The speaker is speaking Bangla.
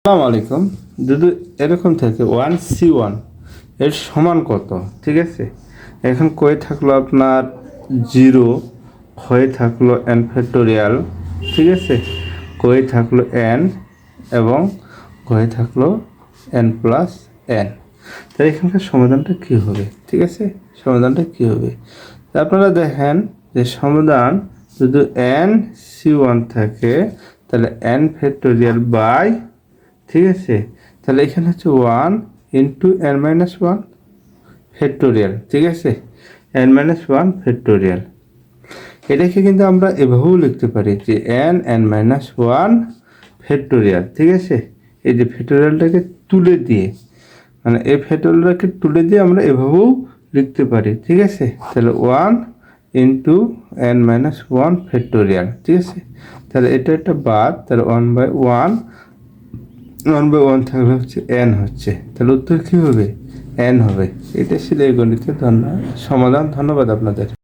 আসসালামু আলাইকুম। যদি এরকম থাকে 1C1 এর সমান কত, ঠিক আছে। এখন কয়ে থাকলো আপনার 0, হয়ে থাকলো n ফ্যাক্টোরিয়াল, ঠিক আছে, কয়ে থাকলো n এবং হয়ে থাকলো n প্লাস n। তাহলে এখানকার সমাধানটা কী হবে, ঠিক আছে, সমাধানটা কী হবে। তা আপনারা দেখেন যে সমাধান যদি n×C1 থাকে তাহলে n ফ্যাক্টোরিয়াল বাই, ঠিক আছে, তাহলে এখানে হচ্ছে 1 × n−1 ফ্যাক্টোরিয়াল, ঠিক আছে, n−1 ফ্যাক্টোরিয়াল। এটাকে কিন্তু আমরা এভাবেও লিখতে পারি যে n ফ্যাক্টোরিয়াল, ঠিক আছে। এই যে ফ্যাক্টোরিয়ালটাকে তুলে দিয়ে, মানে এই ফ্যাক্টোরিয়ালটাকে তুলে দিয়ে আমরা এভাবেও লিখতে পারি, ঠিক আছে। তাহলে 1 × n−1 ফ্যাক্টোরিয়াল, ঠিক আছে। তাহলে এটা একটা বাদ, তাহলে 1/1 থাকলে হচ্ছে n হচ্ছে, তাহলে উত্তর কী হবে, n হবে। এটা ছিল এই গণিতের সমাধান। ধন্যবাদ আপনাদের।